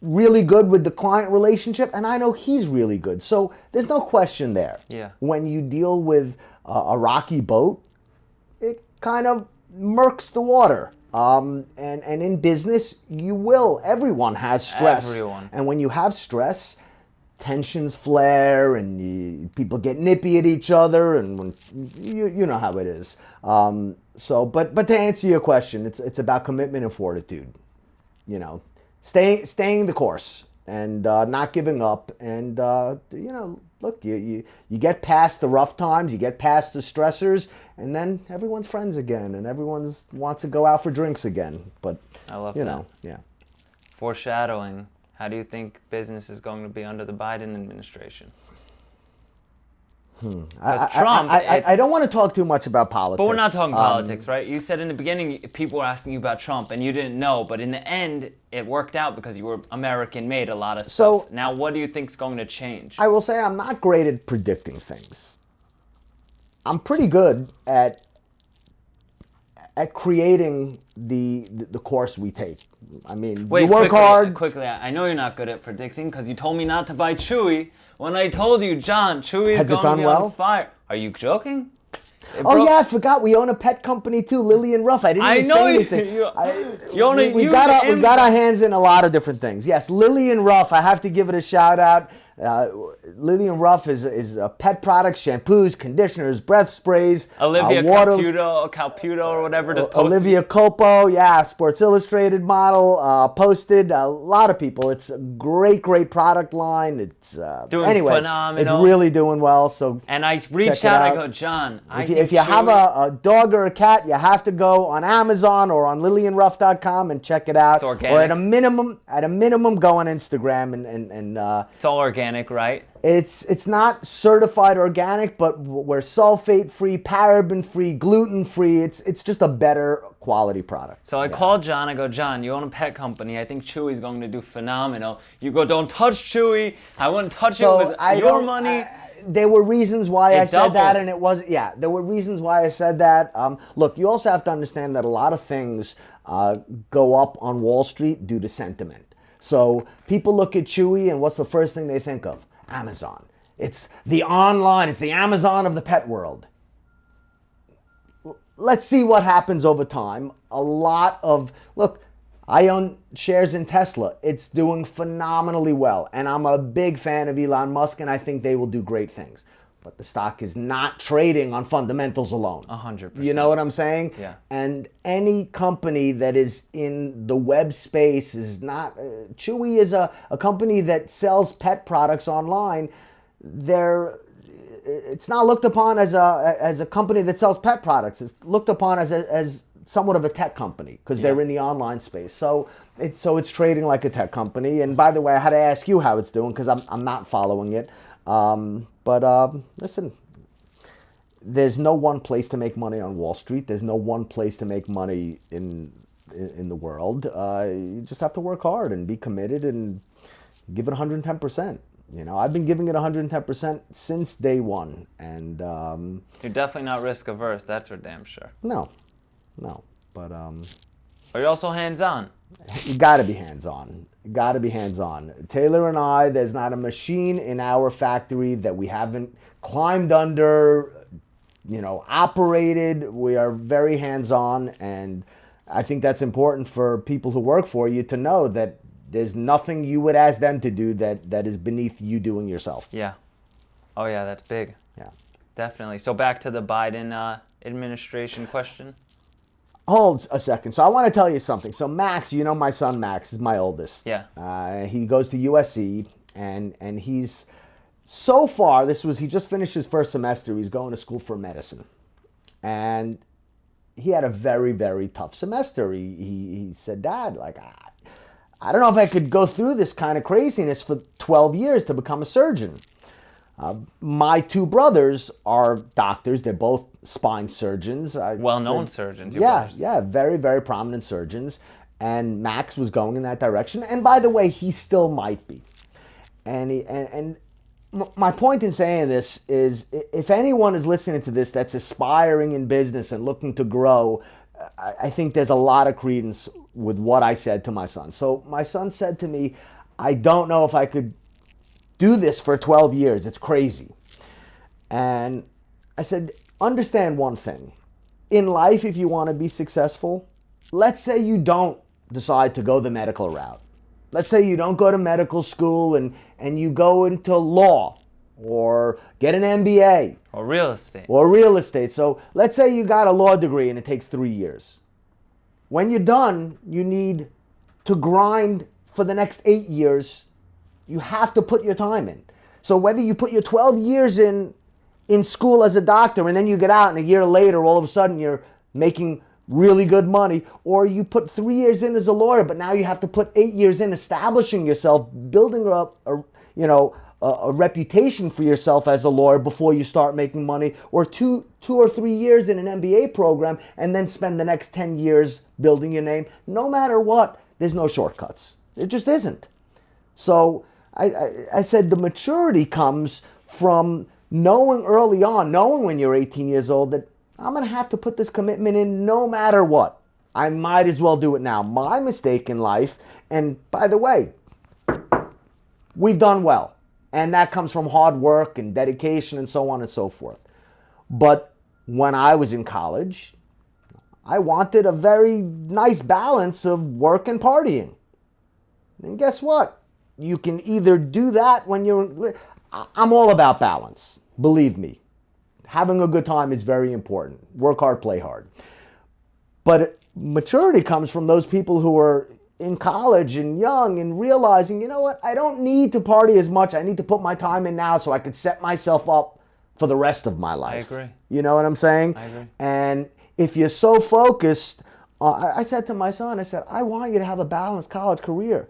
C: really good with the client relationship, and I know he's really good. So there's no question there.
A: Yeah.
C: When you deal with a rocky boat, it kind of murks the water. And in business, everyone has stress.
A: Everyone.
C: And when you have stress, tensions flare and people get nippy at each other, and when you know how it is. But to answer your question, it's about commitment and fortitude. Staying the course and not giving up. And look, you get past the rough times, you get past the stressors, and then everyone's friends again, and everyone wants to go out for drinks again. But
A: I love that.
C: Yeah.
A: Foreshadowing. How do you think business is going to be under the Biden administration? Because Trump...
C: I don't want to talk too much about politics.
A: But we're not talking politics, right? You said in the beginning people were asking you about Trump and you didn't know, but in the end it worked out because you were American-made a lot of stuff.
C: So,
A: now what do you think is going to change?
C: I will say I'm not great at predicting things. I'm pretty good at creating the course we take. I mean,
A: Wait,
C: you work hard.
A: Quickly, I know you're not good at predicting because you told me not to buy Chewy when I told you, John, Chewy is going to be on fire. Are you joking?
C: Yeah, I forgot. We own a pet company too, Lillian Ruff. I didn't even say anything. We've got our hands in a lot of different things. Yes, Lillian Ruff. I have to give it a shout out. Lillian Ruff is pet products, shampoos, conditioners, breath sprays.
A: Olivia Calputo or whatever just posted.
C: Olivia Copo, Sports Illustrated model, posted. A lot of people. It's a great product line. It's
A: doing phenomenal.
C: It's really doing well. So
A: and I reached out. I go, John.
C: If you have a dog or a cat, you have to go on Amazon or on LillianRuff.com and check it out.
A: It's organic.
C: Or at a minimum, go on Instagram and
A: it's all organic. Right?
C: It's not certified organic, but we're sulfate-free, paraben-free, gluten-free. It's just a better quality product.
A: So I called John. I go, John, you own a pet company. I think Chewy's going to do phenomenal. You go, don't touch Chewy. I wouldn't touch it with your money.
C: There were reasons why I said that, and it was there were reasons why I said that. Look, you also have to understand that a lot of things go up on Wall Street due to sentiment. So people look at Chewy, and what's the first thing they think of? Amazon. It's the Amazon of the pet world. Let's see what happens over time. Look, I own shares in Tesla. It's doing phenomenally well, and I'm a big fan of Elon Musk, and I think they will do great things. But the stock is not trading on fundamentals alone.
A: 100%.
C: You know what I'm saying?
A: Yeah.
C: And any company that is in the web space is not... Chewy is a company that sells pet products online. It's not looked upon as a company that sells pet products. It's looked upon as somewhat of a tech company because they're in the online space. So it's trading like a tech company. And by the way, I had to ask you how it's doing because I'm not following it. But listen, there's no one place to make money on Wall Street. There's no one place to make money in the world. You just have to work hard and be committed and give it 110%. I've been giving it 110% since day one. And
A: you're definitely not risk averse. That's for damn sure.
C: No. But
A: Are you also hands-on?
C: You got to be hands-on. Got to be hands-on. Taylor and I, there's not a machine in our factory that we haven't climbed under, operated. We are very hands-on, and I think that's important for people who work for you to know that there's nothing you would ask them to do that is beneath you doing yourself.
A: Yeah. Oh yeah, that's big.
C: Yeah.
A: Definitely. So back to the Biden administration question.
C: Hold a second. So I want to tell you something. So Max, my son Max is my oldest.
A: Yeah.
C: He goes to USC, and he's so far. He just finished his first semester. He's going to school for medicine, and he had a very, very tough semester. He said, "Dad, I don't know if I could go through this kind of craziness for 12 years to become a surgeon." My two brothers are doctors. They're both spine surgeons.
A: Well-known surgeons.
C: Yeah, very, very prominent surgeons. And Max was going in that direction. And by the way, he still might be. And my point in saying this is, if anyone is listening to this that's aspiring in business and looking to grow, I think there's a lot of credence with what I said to my son. So my son said to me, "I don't know if I could do this for 12 years. It's crazy." And I said, understand one thing. In life, if you want to be successful, let's say you don't decide to go the medical route. Let's say you don't go to medical school and you go into law or get an MBA.
A: Or real estate.
C: So let's say you got a law degree and it takes 3 years. When you're done, you need to grind for the next 8 years. You have to put your time in. So whether you put your 12 years in school as a doctor and then you get out and a year later all of a sudden you're making really good money, or you put 3 years in as a lawyer but now you have to put 8 years in establishing yourself, building up a reputation for yourself as a lawyer before you start making money, or two or 3 years in an MBA program and then spend the next 10 years building your name. No matter what, there's no shortcuts. It just isn't. So I said the maturity comes from knowing early on, knowing when you're 18 years old that I'm going to have to put this commitment in no matter what. I might as well do it now. My mistake in life, and by the way, we've done well. And that comes from hard work and dedication and so on and so forth. But when I was in college, I wanted a very nice balance of work and partying. And guess what? You can either do that when you're... I'm all about balance. Believe me. Having a good time is very important. Work hard, play hard. But maturity comes from those people who are in college and young and realizing, you know what? I don't need to party as much. I need to put my time in now so I can set myself up for the rest of my life.
A: I agree.
C: You know what I'm saying?
A: I agree.
C: And if you're so focused... I said to my son, I want you to have a balanced college career.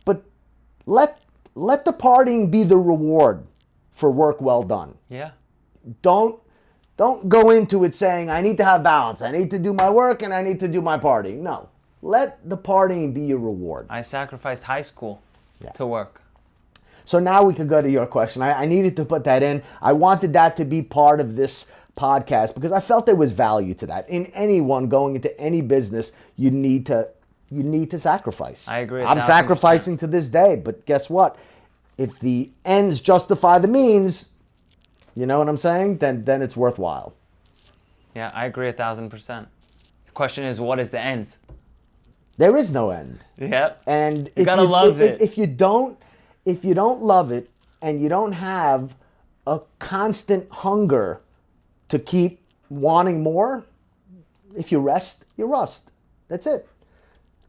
C: But let the partying be the reward for work well done.
A: Yeah.
C: Don't go into it saying, I need to have balance. I need to do my work and I need to do my partying. No. Let the partying be your reward.
A: I sacrificed high school to work.
C: So now we could go to your question. I needed to put that in. I wanted that to be part of this podcast because I felt there was value to that. In anyone going into any business, you need to sacrifice.
A: I agree.
C: I'm sacrificing to this day, but guess what? If the ends justify the means, you know what I'm saying? Then it's worthwhile.
A: Yeah, I agree 1,000%. The question is, what is the ends?
C: There is no end.
A: Yeah.
C: And
A: you gotta love it.
C: If you don't love it and you don't have a constant hunger to keep wanting more, if you rest, you rust. That's it.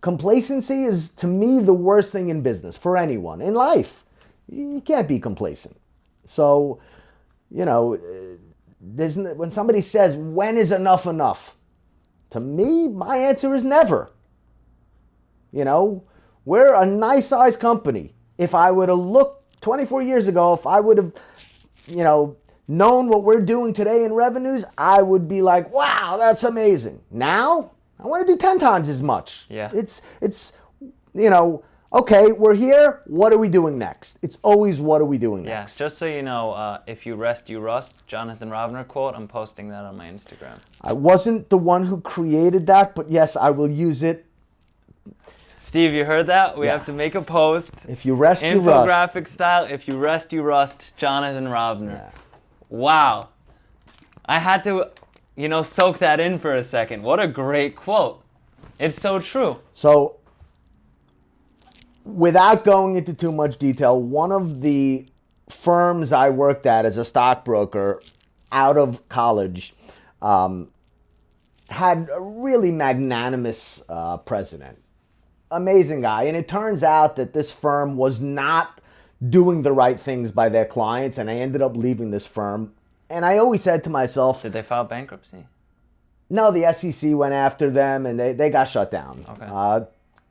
C: Complacency is, to me, the worst thing in business for anyone. In life, you can't be complacent. So, when somebody says, when is enough enough? To me, my answer is never. We're a nice sized company. If I would have looked 24 years ago, if I would have, known what we're doing today in revenues, I would be like, wow, that's amazing. Now, I want to do 10 times as much.
A: Yeah.
C: It's okay, we're here. What are we doing next? It's always what are we doing
A: Yeah,
C: next?
A: just so you know, if you rest, you rust, Jonathan Rovner quote, I'm posting that on my Instagram.
C: I wasn't the one who created that, but yes, I will use it.
A: Steve, you heard that? We
C: Yeah.
A: have to make a post.
C: If you rest, you rust.
A: Infographic style, if you rest, you rust, Jonathan Rovner.
C: Yeah.
A: Wow. I had to, soak that in for a second. What a great quote. It's so true.
C: So, without going into too much detail, one of the firms I worked at as a stockbroker out of college had a really magnanimous president. Amazing guy. And it turns out that this firm was not doing the right things by their clients, and I ended up leaving this firm. And I always said to myself,
A: Did they file bankruptcy?
C: no, the SEC went after them and they got shut down.
A: Okay.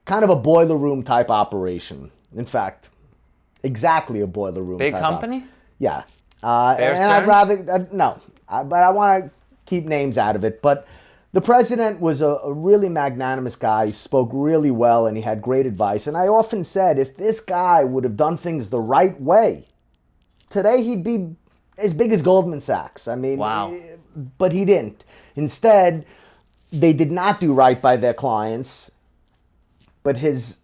C: Kind of a boiler room type operation. In fact, exactly a boiler room
A: Big
C: type
A: company?
C: Yeah.
A: Bear
C: and I'd
A: Stearns?
C: rather, no, but I want to keep names out of it. But the president was a really magnanimous guy. He spoke really well and he had great advice. And I often said, if this guy would have done things the right way, today he'd be as big as Goldman Sachs. I mean,
A: Wow.
C: But he didn't. Instead, they did not do right by their clients. But his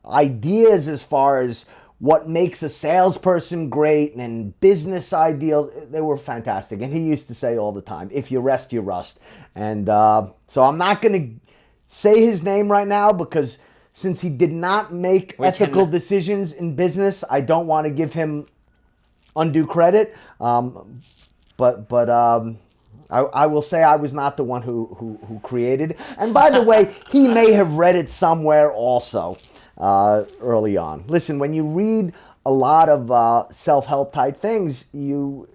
C: ideas as far as what makes a salesperson great and business ideals, they were fantastic. And he used to say all the time, if you rest, you rust. And so I'm not going to say his name right now because since he did not make ethical decisions in business, I don't want to give him undue credit. But I will say I was not the one who created. And by the way, he may have read it somewhere also early on. Listen, when you read a lot of self-help type things, you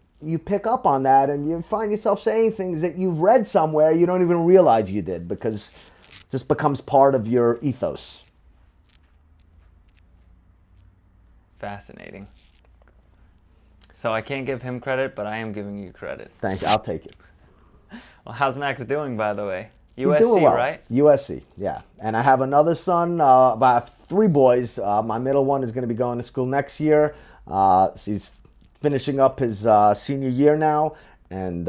C: pick up on that and you find yourself saying things that you've read somewhere you don't even realize you did because it just becomes part of your ethos.
A: Fascinating. So I can't give him credit, but I am giving you credit.
C: Thank you. I'll take it.
A: Well, how's Max doing, by the way?
C: He's
A: USC,
C: doing well.
A: right?
C: USC, yeah. And I have another son, I have 3 boys. My middle one is going to be going to school next year. So he's finishing up his senior year now. And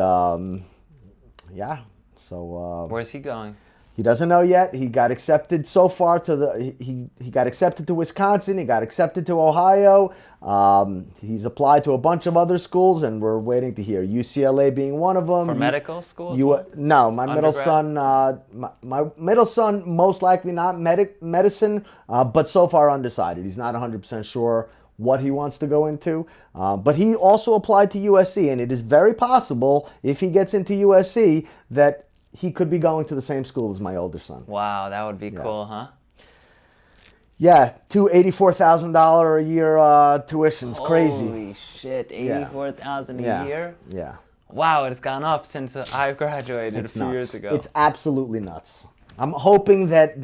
C: yeah, so...
A: Where's he going?
C: He doesn't know yet. He got accepted so far to he got accepted to Wisconsin. He got accepted to Ohio. He's applied to a bunch of other schools, and we're waiting to hear. UCLA being one of them.
A: For medical schools?
C: No, my middle
A: Undergrad?
C: son. My middle son most likely not medicine, but so far undecided. He's not 100% sure what he wants to go into. But he also applied to USC, and it is very possible if he gets into USC that he could be going to the same school as my older son.
A: Wow, that would be cool, huh?
C: Yeah, $84,000 a year tuition's crazy.
A: Holy shit, $84,000 a year?
C: Yeah.
A: Wow, it's gone up since I graduated a few years ago.
C: It's absolutely nuts. I'm hoping that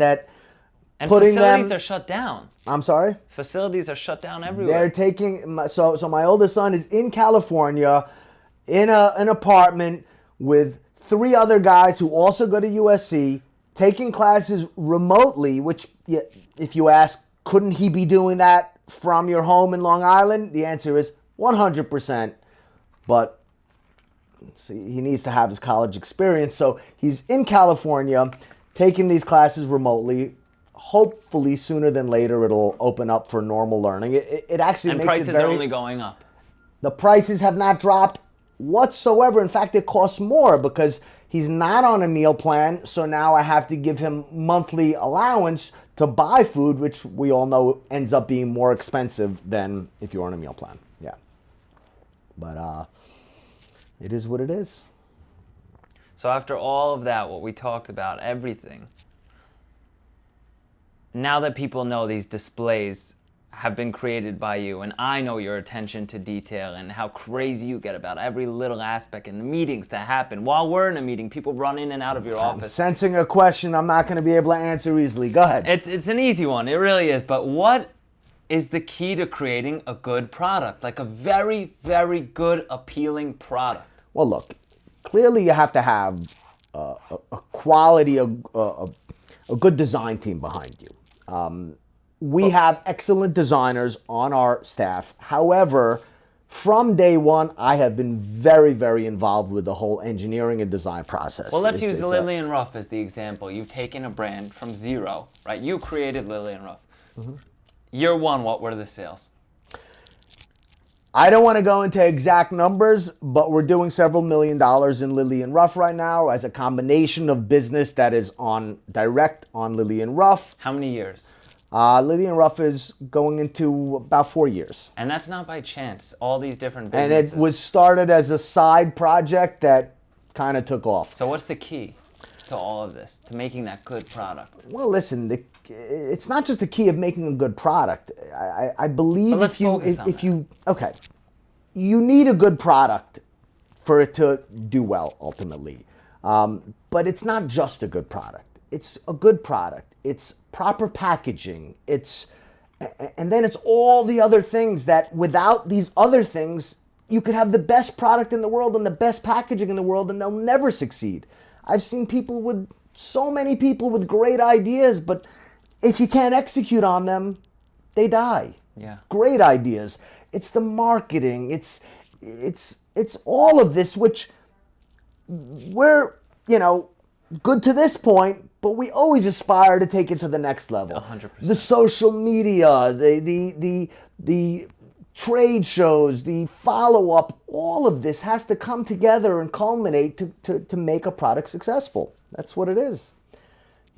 A: and
C: putting
A: facilities are shut down.
C: I'm sorry?
A: Facilities are shut down everywhere.
C: They're taking... So my oldest son is in California in an apartment with 3 other guys who also go to USC, taking classes remotely, which, if you ask, couldn't he be doing that from your home in Long Island? The answer is 100%. But he needs to have his college experience. So he's in California, taking these classes remotely. Hopefully, sooner than later, it'll open up for normal learning. It actually makes it very...
A: And prices are only going up.
C: The prices have not dropped whatsoever. In fact, it costs more because he's not on a meal plan. So now I have to give him monthly allowance to buy food, which we all know ends up being more expensive than if you're on a meal plan. Yeah. But it is what it is.
A: So after all of that, what we talked about, everything, now that people know these displays have been created by you, and I know your attention to detail and how crazy you get about every little aspect in the meetings that happen. While we're in a meeting, people run in and out of your office.
C: Sensing a question I'm not going to be able to answer easily. Go ahead.
A: It's an easy one. It really is. But what is the key to creating a good product? Like a very, very good, appealing product?
C: Well, look, clearly you have to have a quality, a good design team behind you. We have excellent designers on our staff. However, from day one, I have been very, very involved with the whole engineering and design process.
A: Well, let's use Lillian Ruff as the example. You've taken a brand from zero, right? You created Lillian Ruff. Mm-hmm. Year one, what were the sales?
C: I don't want to go into exact numbers, but we're doing several $1 million in Lillian Ruff right now as a combination of business that is on direct on Lillian Ruff.
A: How many years?
C: Lillian Ruff is going into about 4 years.
A: And that's not by chance, all these different businesses.
C: And it was started as a side project that kind of took off.
A: So what's the key to all of this, to making that good product?
C: Well, listen, it's not just the key of making a good product. I believe you need a good product for it to do well ultimately. But it's not just a good product. It's a good product. It's proper packaging. And then it's all the other things that without these other things, you could have the best product in the world and the best packaging in the world and they'll never succeed. I've seen so many people with great ideas, but if you can't execute on them, they die.
A: Yeah.
C: Great ideas. It's the marketing. It's all of this, which we're, good to this point, but we always aspire to take it to the next level.
A: 100%.
C: The social media, the trade shows, the follow-up, all of this has to come together and culminate to make a product successful. That's what it is.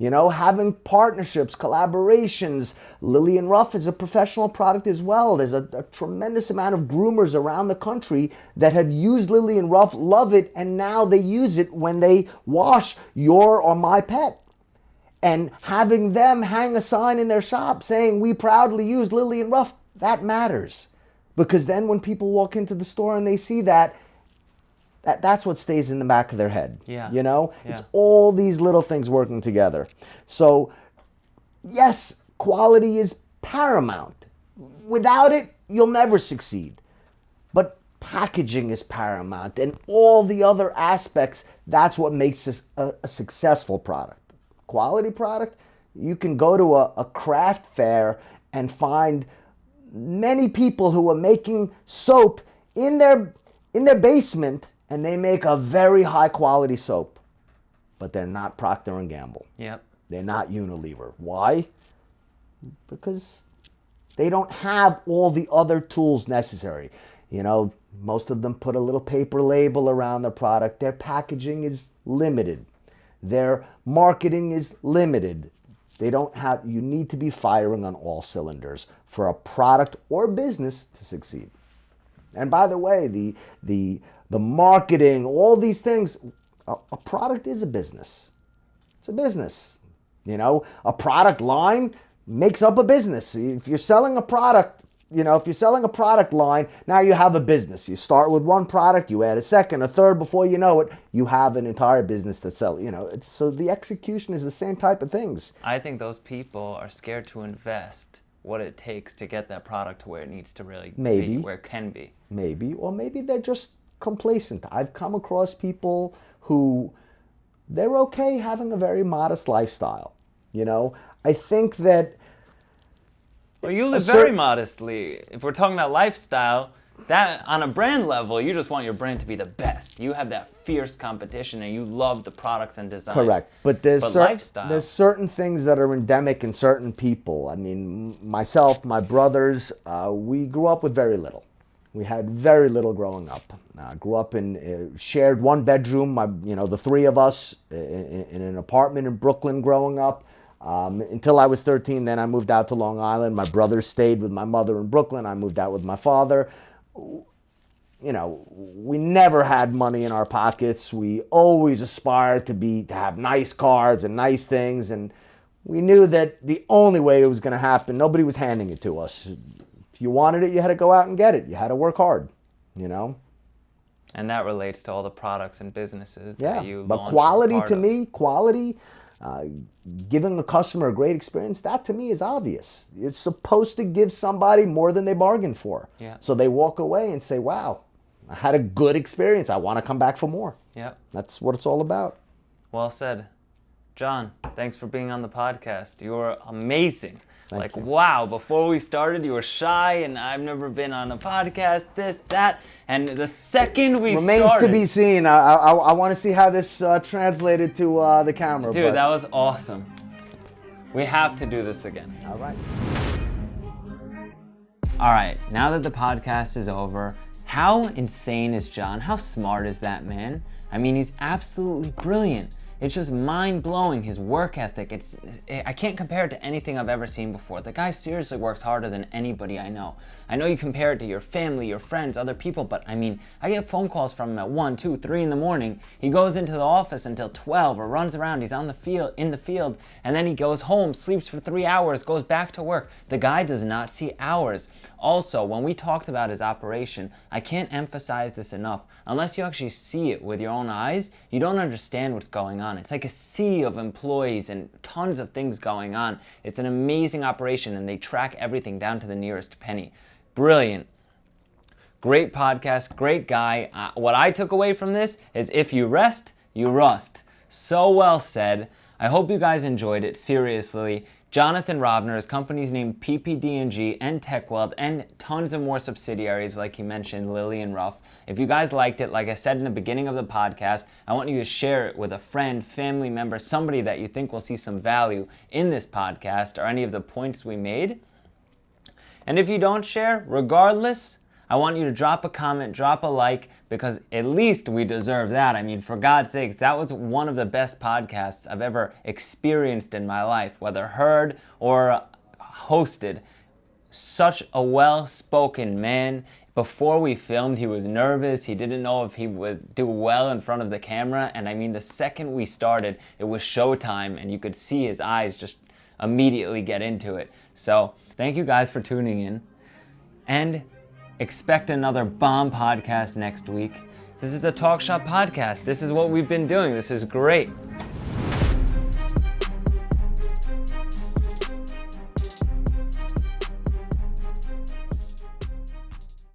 C: Having partnerships, collaborations. Lillian Ruff is a professional product as well. There's a tremendous amount of groomers around the country that have used Lillian Ruff, love it, and now they use it when they wash your or my pet. And having them hang a sign in their shop saying, "We proudly use Lillian Ruff," that matters. Because then when people walk into the store and they see that's what stays in the back of their head.
A: Yeah.
C: It's all these little things working together. So, yes, quality is paramount. Without it, you'll never succeed. But packaging is paramount. And all the other aspects, that's what makes this a successful product. Quality product, you can go to a craft fair and find many people who are making soap in their basement, and they make a very high quality soap, but they're not Procter & Gamble.
A: Yep.
C: They're not Unilever. Why? Because they don't have all the other tools necessary. Most of them put a little paper label around their product. Their packaging is limited. Their marketing is limited. You need to be firing on all cylinders for a product or business to succeed. And by the way, the marketing, all these things, a product is a business. It's a business. A product line makes up a business. If you're selling a product, line, now you have a business. You start with one product, you add a second, a third, before you know it, you have an entire business that sells. So the execution is the same type of things.
A: I think those people are scared to invest what it takes to get that product to where it needs to really be, where it can be.
C: Maybe, or maybe they're just complacent. I've come across people who they're okay having a very modest lifestyle. I think that.
A: Well, you live very modestly. If we're talking about lifestyle, that on a brand level, you just want your brand to be the best. You have that fierce competition, and you love the products and designs.
C: Correct, but
A: lifestyle.
C: There's certain things that are endemic in certain people. I mean, myself, my brothers, we grew up with very little. We had very little growing up. Grew up shared one bedroom. The three of us in an apartment in Brooklyn growing up. Until I was 13, then I moved out to Long Island. My brothers stayed with my mother in Brooklyn. I moved out with my father. We never had money in our pockets. We always aspired to have nice cars and nice things. And we knew that the only way it was going to happen, nobody was handing it to us. If you wanted it, you had to go out and get it. You had to work hard,
A: And that relates to all the products and businesses that you
C: but
A: launched.
C: Quality to me, giving the customer a great experience, that to me is obvious. It's supposed to give somebody more than they bargained for.
A: Yeah.
C: So they walk away and say, wow, I had a good experience. I want to come back for more.
A: Yep.
C: That's what it's all about.
A: Well said. John, thanks for being on the podcast. You're amazing. Like, wow, before we started, you were shy, and I've never been on a podcast, this, that. And the second we
C: Remains
A: started...
C: to be seen. I want to see how this translated to the camera.
A: Dude, that was awesome. We have to do this again.
C: All right.
A: All right, now that the podcast is over, how insane is John? How smart is that man? I mean, he's absolutely brilliant. It's just mind-blowing, his work ethic. I can't compare it to anything I've ever seen before. The guy seriously works harder than anybody I know. I know you compare it to your family, your friends, other people, but I mean, I get phone calls from him at 1, 2, 3 in the morning. He goes into the office until 12 or runs around. He's in the field, and then he goes home, sleeps for 3 hours, goes back to work. The guy does not see hours. Also, when we talked about his operation, I can't emphasize this enough. Unless you actually see it with your own eyes, you don't understand what's going on. It's like a sea of employees and tons of things going on. It's an amazing operation, and they track everything down to the nearest penny. Brilliant. Great podcast, great guy. What I took away from this is if you rest, you rust. So well said. I hope you guys enjoyed it, seriously. Jonathan Rovner, his company's named PPDG and TechWeld, and tons of more subsidiaries like he mentioned, Lily and Ruff. If you guys liked it, like I said in the beginning of the podcast, I want you to share it with a friend, family member, somebody that you think will see some value in this podcast or any of the points we made. And if you don't share, regardless, I want you to drop a comment, drop a like, because at least we deserve that. I mean, for God's sakes, that was one of the best podcasts I've ever experienced in my life, whether heard or hosted. Such a well-spoken man. Before we filmed, he was nervous. He didn't know if he would do well in front of the camera. And I mean, the second we started, it was showtime, and you could see his eyes just immediately get into it. So thank you guys for tuning in. And expect another bomb podcast next week. This is the Talk Shop Podcast. This is what we've been doing. This is great.